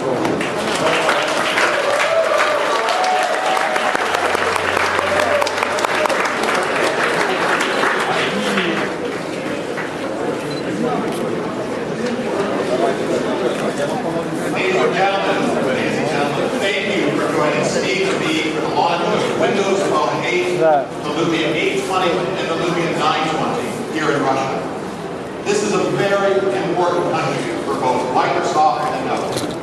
Ladies and gentlemen, thank you for joining Steve and me for the launch of Windows Phone 8, the Lumia 820, and the Lumia 920 here in Russia. This is a very important country for both Microsoft and Nokia,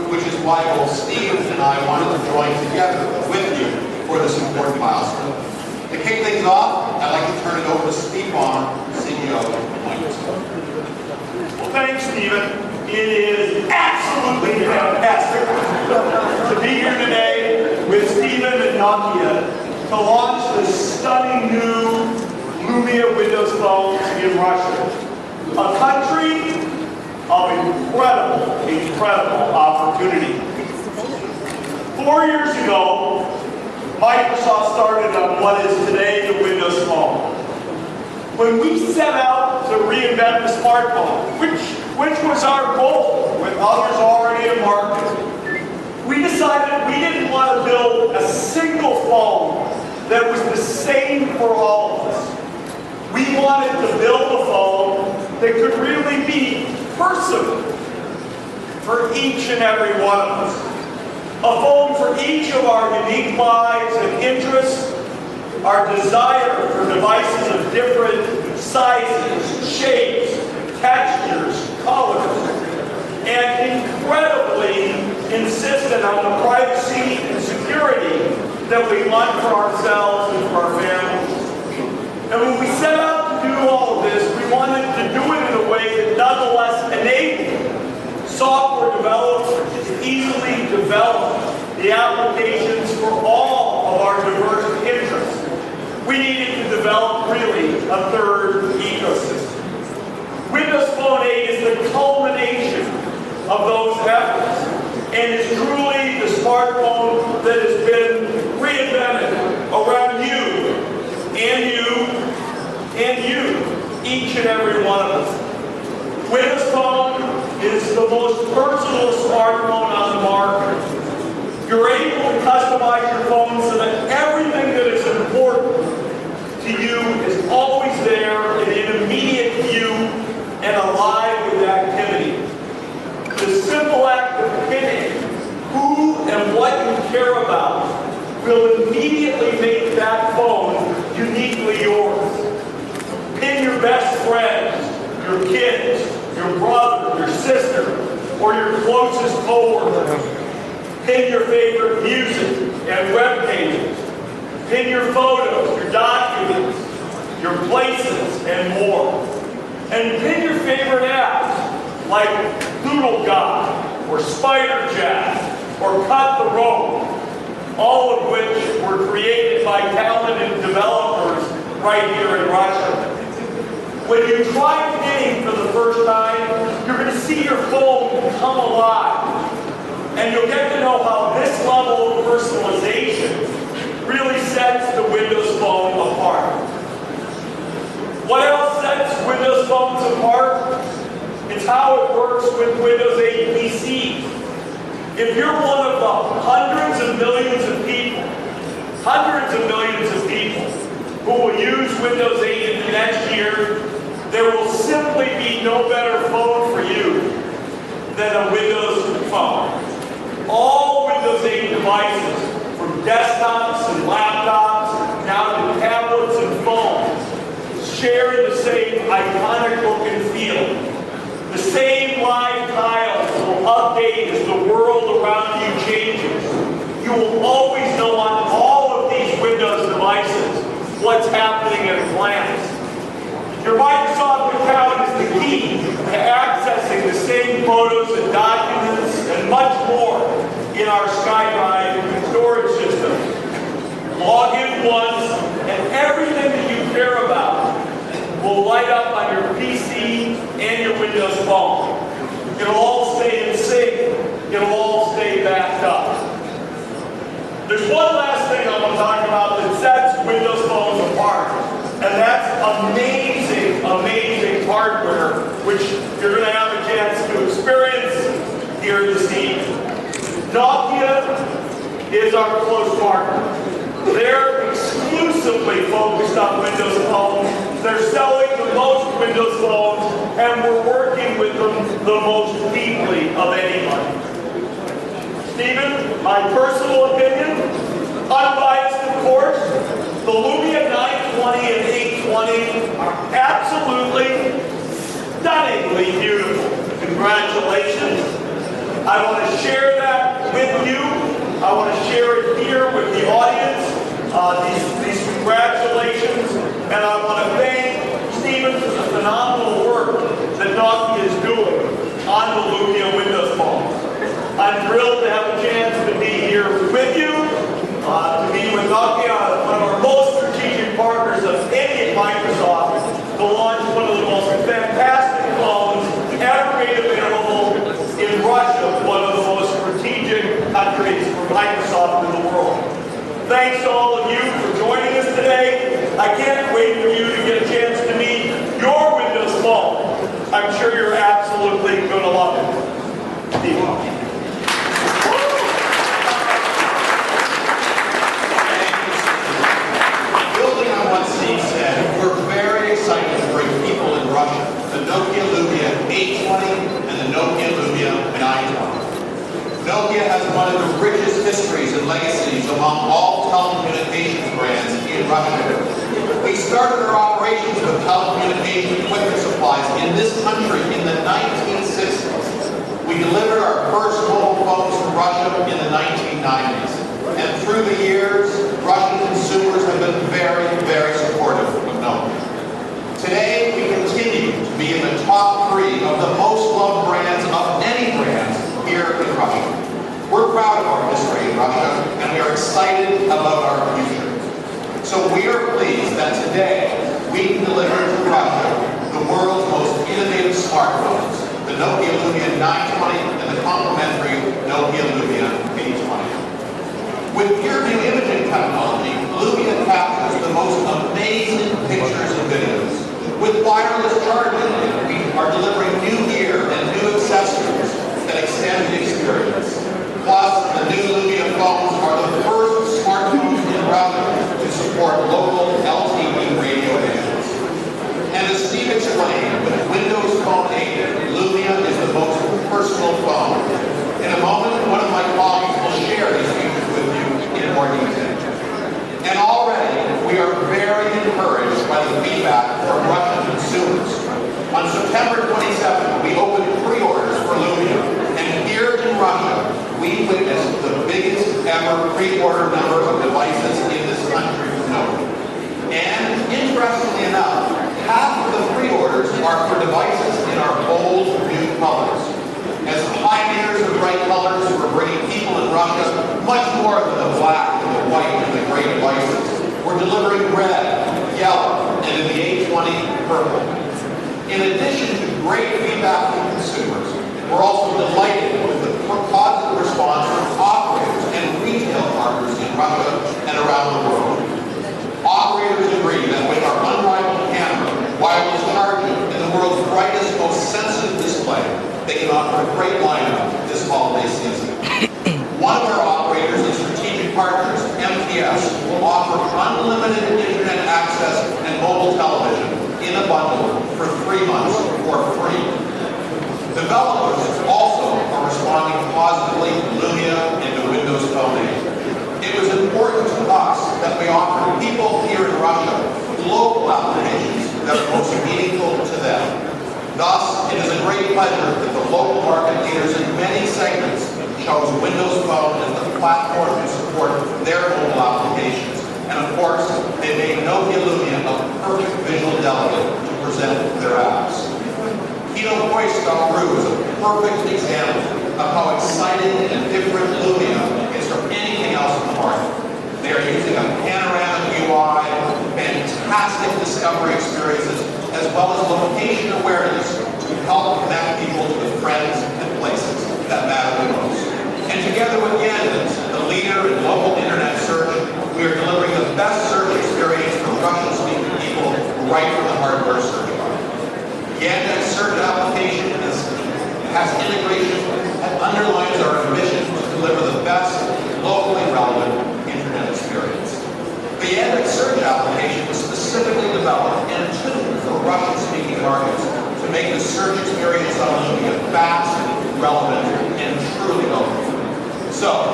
which is why both Steve and I wanted to join together with you for this important milestone. To kick things off, I'd like to turn it over to Steva, CEO of Microsoft. Well, thanks, Stephen. It is absolutely fantastic to be here today with Stephen and Nokia to launch this stunning new Lumia Windows phones in Russia. A country of incredible opportunity. 4 years ago, Microsoft started on what is today the Windows Phone. When we set out to reinvent the smartphone, which was our goal with others already in market, we decided we didn't want to build a single phone that was the same for all of us. We wanted to build a phone that could really be personal for each and every one of us. A phone for each of our unique lives and interests, our desire for devices of different sizes, shapes, textures, colors, and incredibly insistent on the privacy and security that we want for ourselves and for our families. And when we set out to do all of this, we wanted to do it in a way that nonetheless enabled software developers to easily develop the applications for all of our diverse interests. We needed to develop really a third ecosystem. Windows Phone 8 is the culmination of those efforts and is truly the smartphone that has been reinvented around you and you and you, each and every one of us. Windows Phone is the most personal smartphone on the market. You're able to customize your phone so that everything that is important to you is always there and in immediate view and alive with activity. The simple act of pinning who and what you care about will immediately make that phone uniquely yours. Pin your best friends, your kids, your brother, your sister, or your closest coworker. Pin your favorite music and web pages. Pin your photos, your documents, your places, and more. And pin your favorite apps like Doodle God, or Spider Jack, or Cut the Rope, all of which were created by talented developers right here in Russia. When you try pinning for the first time, you're going to see your phone come alive. And you'll get to know how this level of personalization really sets the Windows Phone apart. What else sets Windows Phones apart? It's how it works with Windows 8 PCs. If you're one of the hundreds of millions of people who will use Windows 8 in the next year, there will simply be no better phone for you than a Windows Phone. All Windows 8 devices, from desktops and laptops, now to tablets and phones, share the same iconic look and feel. The same live tiles will update as the world around you changes. You will always know on all of these Windows devices what's happening at a glance. Your Microsoft account is the key to accessing the same photos and documents and much more in our SkyDrive storage system. Log in once, and everything that you care about will light up on your PC and your Windows Phone. It'll all stay in sync. It'll all stay backed up. There's one last thing I want to talk about that sets Windows Phones apart, and that's amazing, amazing hardware, which you're going to have a chance to experience here this evening. Nokia is our close partner. They're exclusively focused on Windows phones. They're selling the most Windows phones, and we're working with them the most deeply of anybody. Steven, my personal opinion, unbiased of course, the Lumia 920 and 820 are absolutely stunningly beautiful. Congratulations. I want to share that with you. I want to share it here with the audience, these congratulations, and I want to thank Stephen for the phenomenal work that Nokia is doing on the Lumia Windows phone. I'm thrilled to have a chance to be here with you, to be with Nokia, one of our most strategic partners of any at Microsoft, to launch one of the most fantastic phones ever made available in Russia, one of the most strategic countries for Microsoft in the world. Thanks to all of you for joining us today. I can't wait for you to get a chance to meet your Windows phone. I'm sure you're absolutely going to love it. Steve. Steve said, we're very excited to bring people in Russia the Nokia Lumia 820 and the Nokia Lumia 920. Nokia has one of the richest histories and legacies among all telecommunications brands in Russia. We started our operations with telecommunication equipment supplies in this country in the 1960s. We delivered our first mobile phones to Russia in the 1990s. And through the years, Russian consumers have been very, very supportive of Nokia. Today, we continue to be in the top 3 of the most loved brands of any brands here in Russia. We're proud of our history in Russia, and we are excited about our future. So we are pleased that today, we can deliver to Russia the world's most innovative smartphones, the Nokia Lumia 920 and the complementary Nokia Lumia 820. With peer-view imaging technology, Lumia captures the most amazing pictures and videos. With wireless charging, we are delivering new gear and new accessories that extend the experience. Plus, the new Lumia phones are the first smartphones in Russia to support local LTE radio bands. And as Steve explained, with Windows Phone 8, Lumia is the most personal phone. In a moment, one of my colleagues will share these features with you in more detail. And already, we are very encouraged by the feedback from Russian consumers. On September 27th, we opened pre-orders for Lumia, and here in Russia, we witnessed the biggest ever pre-order number of devices in this country for Nokia. And interestingly enough, half of the pre-orders are for devices in our bold new colors. As pioneers of bright colors, we're bringing people in Russia much more than the black and the white and the gray devices. We're delivering red, yellow, and in the 820, purple. In addition to great feedback from consumers, we're also delighted with the positive response from operators and retail partners in Russia and around the world. Operators agree that with our unrivaled camera, wireless charging, and the world's brightest, most sensitive display, they can offer a great lineup this holiday season. One of our operators and strategic partners, MTS, will offer unlimited internet access and mobile television in a bundle for 3 months for free. Developers also are responding positively to Lumia and to Windows Phone 8. It was important to us that we offer people here in Russia local applications that are most meaningful to them. Thus, it is a great pleasure that the local market leaders in many segments chose Windows Phone as the platform to support their mobile applications. And of course, they made Nokia Lumia a perfect visual delegate to present their apps. Kino Koiska-Ru is a perfect example of how exciting and different Lumia is from anything else in the market. They are using a panoramic UI, fantastic discovery experiences, as well as location awareness to help connect people to the friends and places that matter the most. And together with Yandex, the leader in local internet search, we are delivering the best search experience for Russian-speaking people right from the hardware search bar. Yandex search application has integration that underlines our ambition to deliver the The Android search application was specifically developed and tuned for Russian-speaking markets to make the search experience on Lumia fast, relevant, and truly open. So,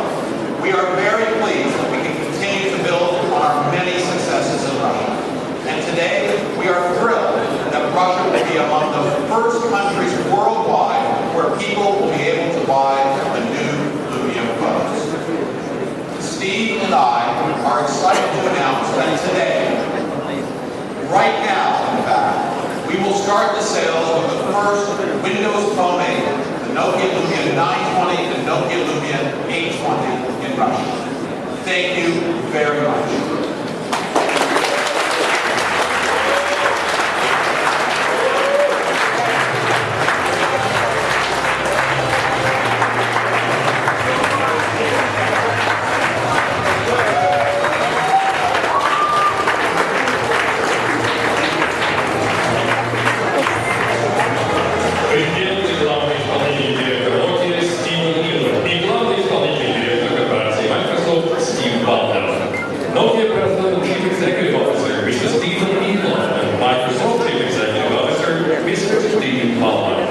we are very pleased that we can continue to build on our many successes in Russia. And today, we are thrilled that Russia will be among the first countries worldwide where people will be able to buy the new Lumia phones. Steve and I are excited to announce that today, right now in fact, we will start the sales of the first Windows Phone 8, the Nokia Lumia 920 and Nokia Lumia 820 in Russia. Thank you very much. Баллмера. Nokia President and Chief Executive Officer, Mr. Stephen Elop, and Microsoft Chief Executive Officer, Mr. Steve Ballmera.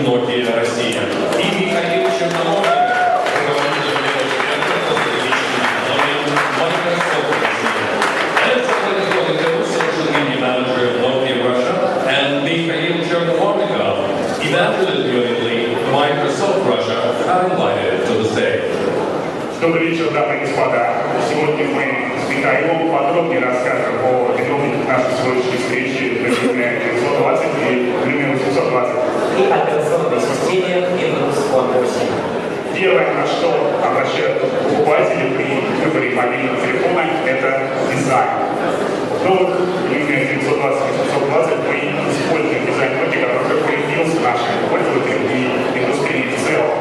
Nokia Россия. И Михаил Черноморский, руководитель Microsoft Россия. And social media manager of Nokia Russia, and Михаил Черноморский, evangelist unit lead Microsoft Russia, are invited to the stage. Добрый вечер, дамы и господа. Сегодня мы с Михаилом подробнее расскажем о итогах нашей сегодняшней встречи Lumia 920 и Lumia 820. И операционной системе Windows Phone 8. Первое, на что обращают покупатели при выборе мобильного телефона, это дизайн. В новых Lumia 920 и 820 мы используем дизайн Nokia, который полюбился нашим пользователям и индустрии в целом.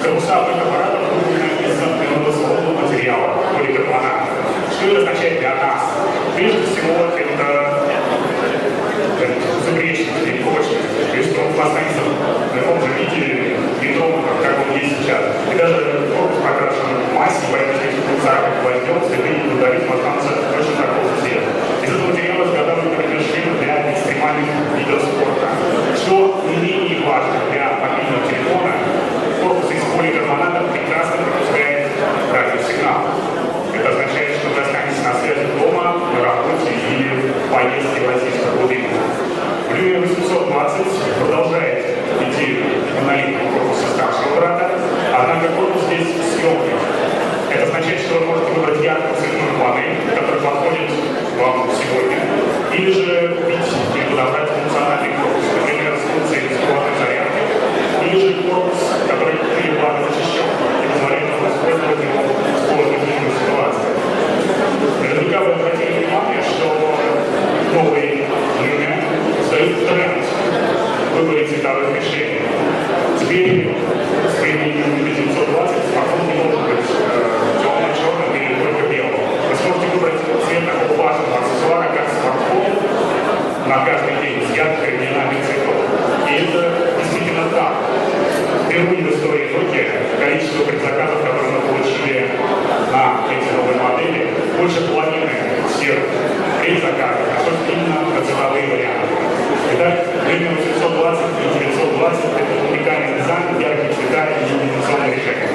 Корпуса обоих аппаратов выполнены из инновационного материала, поликарбоната. Что это означает для нас? Прежде всего, это безупречность и прочность. То есть он останется в таком же виде, бетоном, как он есть сейчас. И даже корпус покрашен в массе, поэтому если он царапать возьмет, следы и ударит, останутся точно такого же цвета. Из этого материала изготовлены, например, шлемы для экстремальных видов спорта. Что не менее важно для мобильного телефона, корпус из поликарбоната прекрасно пропускает радиосигнал. Это означает, что вы останетесь на связи дома, на работе или в поездке в российскую глубину. Lumia 820 продолжает идею монолитного корпуса старшего брата, однако корпус здесь съемный. Это означает, что вы можете выбрать ярко-цветную панель, которая подходит вам сегодня, или же купить или подобрать функциональный корпус, например, с функцией бесплатной зарядки, или же корпус, который переплавно защищен и позволяет вам использовать его в сложных ситуациях. Наверняка вы обратили внимание, что только именно на цифровые варианты. Итак, Lumia 820 и 920 это уникальный дизайн, яркие цвета и инновационные решения.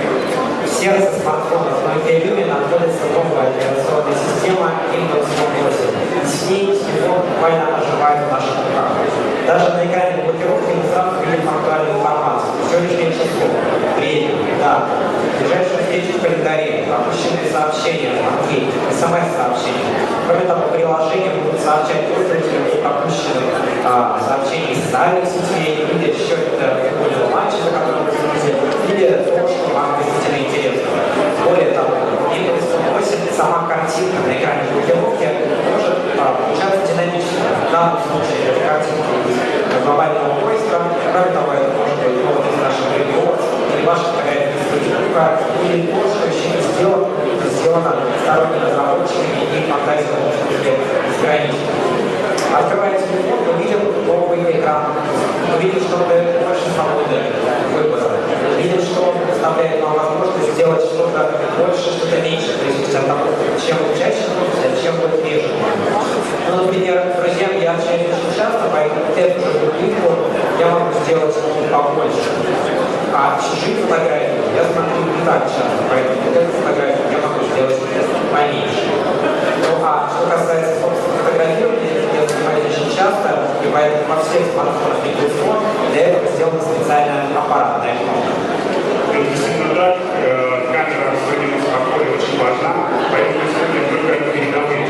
В сердце смартфонов Nokia Lumia находится новая операционная система Windows 8. С ней телефон буквально оживает в наших руках. Даже на экране блокировки мы сразу видим актуальную информацию. Сегодняшнее число, время, дата, ближайшую встречу в календаре, пропущенные сообщения, звонки, смс-сообщения. Кроме того, приложение будут сообщать пользователям о пропущенных сообщений из социальных сетей, или счет футбольного матча, за которым вы следите, или то, что вам действительно интересно. Более того, Windows 8 сама картинка на экране блокировки может получаться динамически. В данном случае это картинка из глобального поиска. Кроме того, это может быть повод из наших регионов, или ваша фотография из Фейсбука, или то, что еще не сделано сторонними разработчиками и фантазиями безграничными. Открывая телефон, мы видим новый экран. Мы видим, что он дает больше свободы выбора. Мы видим, что он представляет нам возможность сделать что-то больше, что-то меньше, то есть от того, чем чаще, чем будет реже. Ну, например, с друзьями я общаюсь очень часто, поэтому эту же клипку я могу сделать побольше. А чужие фотографии я смотрю не так часто, поэтому эту фотографию я могу сделать поменьше. Ну, а что касается собственного фотографирования, я занимаюсь очень часто, и поэтому во всех смартфонах и телефон для этого сделан специальный аппарат. Это действительно так. Камера в современном смартфоне очень важна, поэтому сегодня только передовые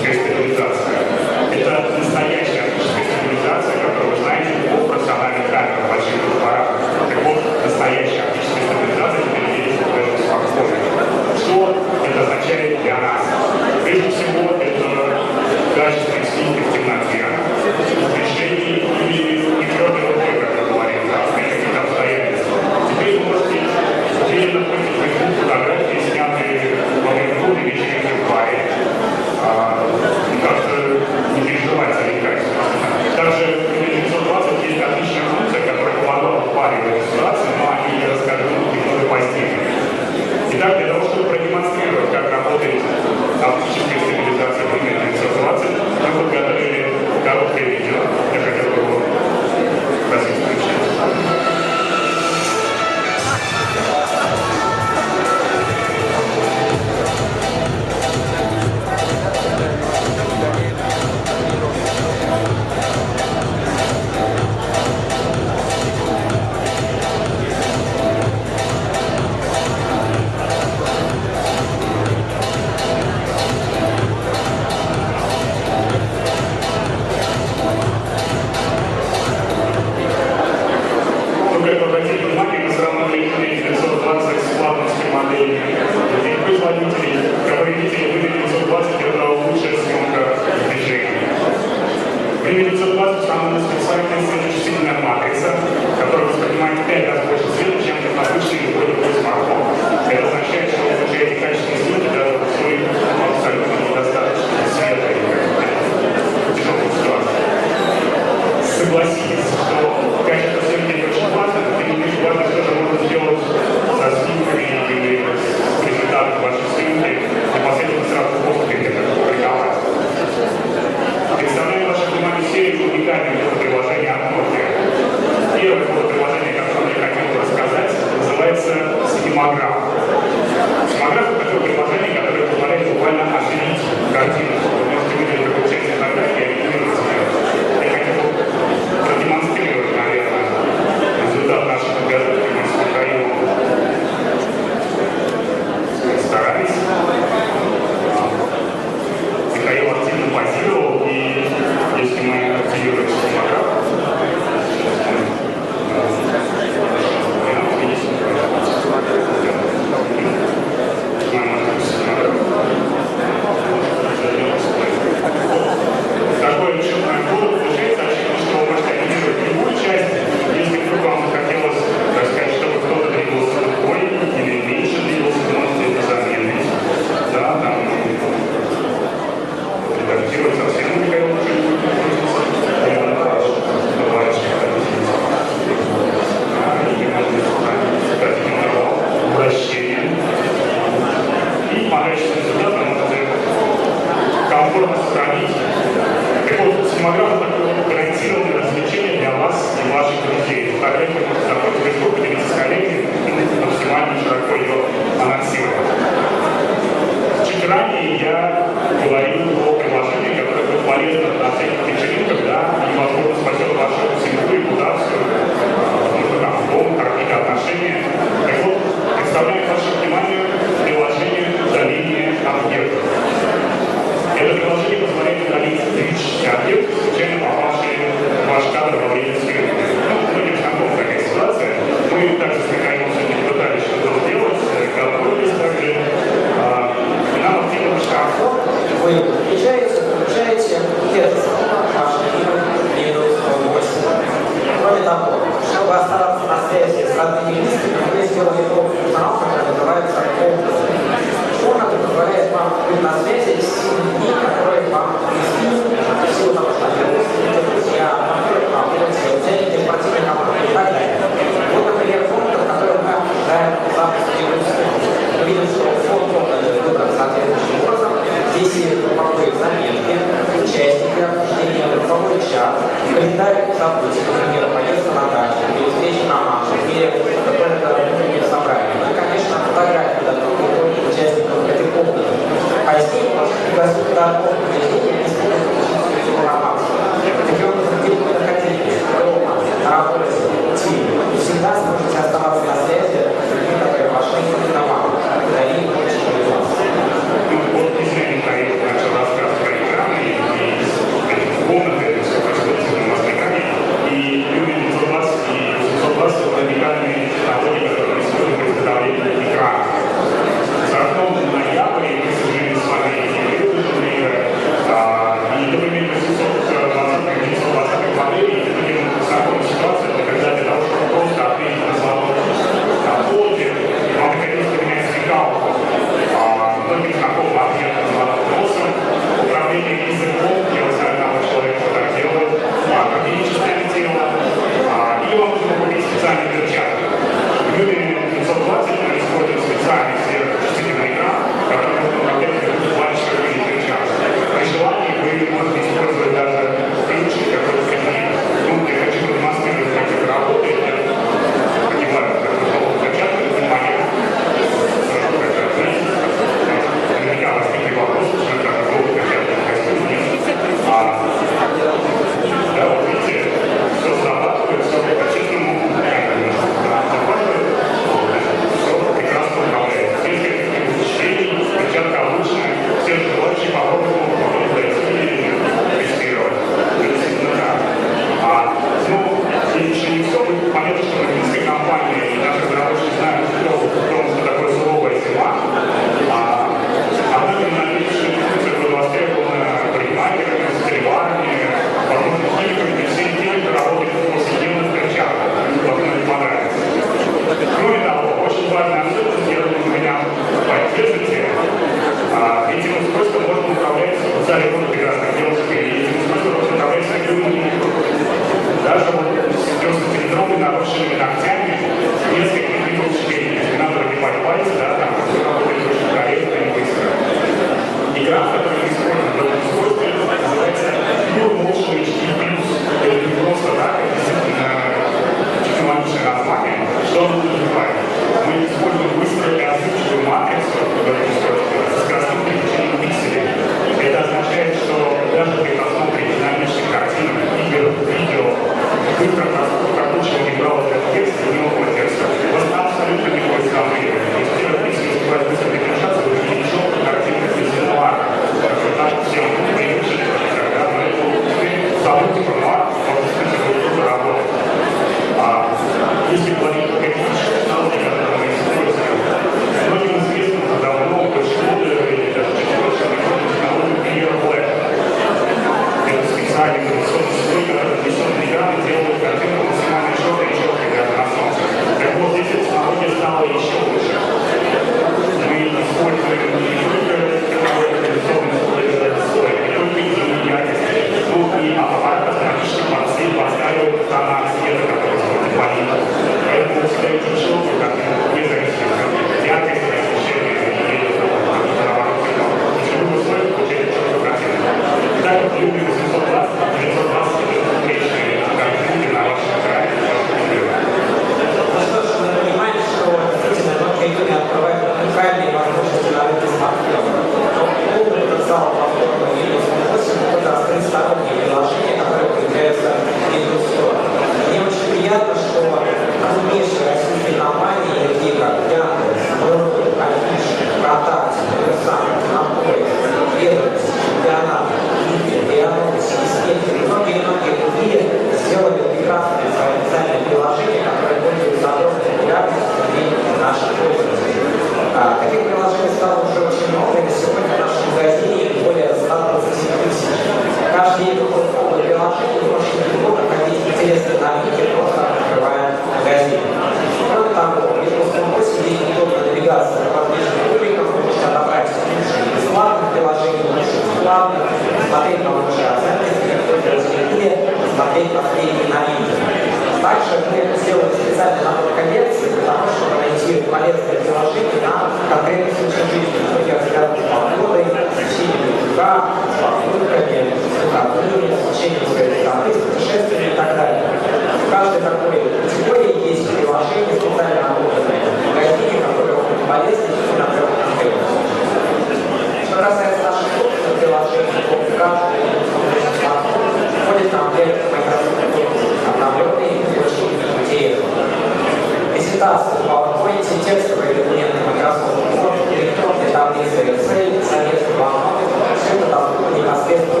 презентации в PowerPoint, текстовые документы Microsoft Word, электронные таблицы Excel, советские блокноты, все это должно непосредственно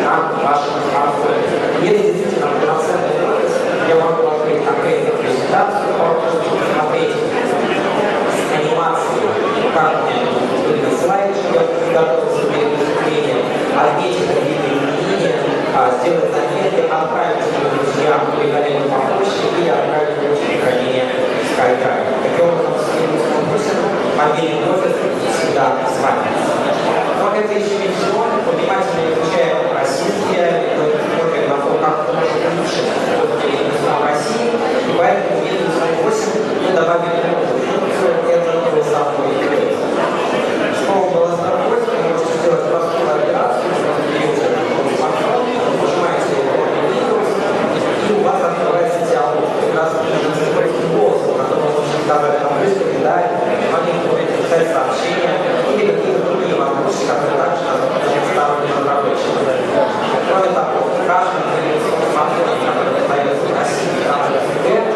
на вашем смартфоне. Если действительно полноценный офис, я могу открыть конкретную презентацию, посмотреть анимации, как мне выглядит слайд, чтобы я приготовился перед выступлением, отметить какие-то изменения, сделать заметки, отправить своим друзьям или коллегам по почте и отправить в общее хранение скайпа. Таким образом, с ним конкурсом мобильный офис всегда с вами. Но это еще не все. Внимательно изучаем российские, смотрим на то, как можно улучшить в России. И поэтому в Windows 8 мы добавили новую функцию, это голосовой интерфейс. Снова голосовой, вы можете сделать простую операцию, берете смартфон, нажимаете Windows, и у вас открывается диалог. Как раз с голосом, который можно сказать на выставке, да, момент можете писать сообщения или какие-то другие вопросы, которые также сторонние разработчики. Кроме того, каждый смартфон, который остается в России, стоит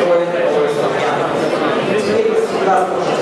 поиск Яндекса. Теперь вы всегда сможете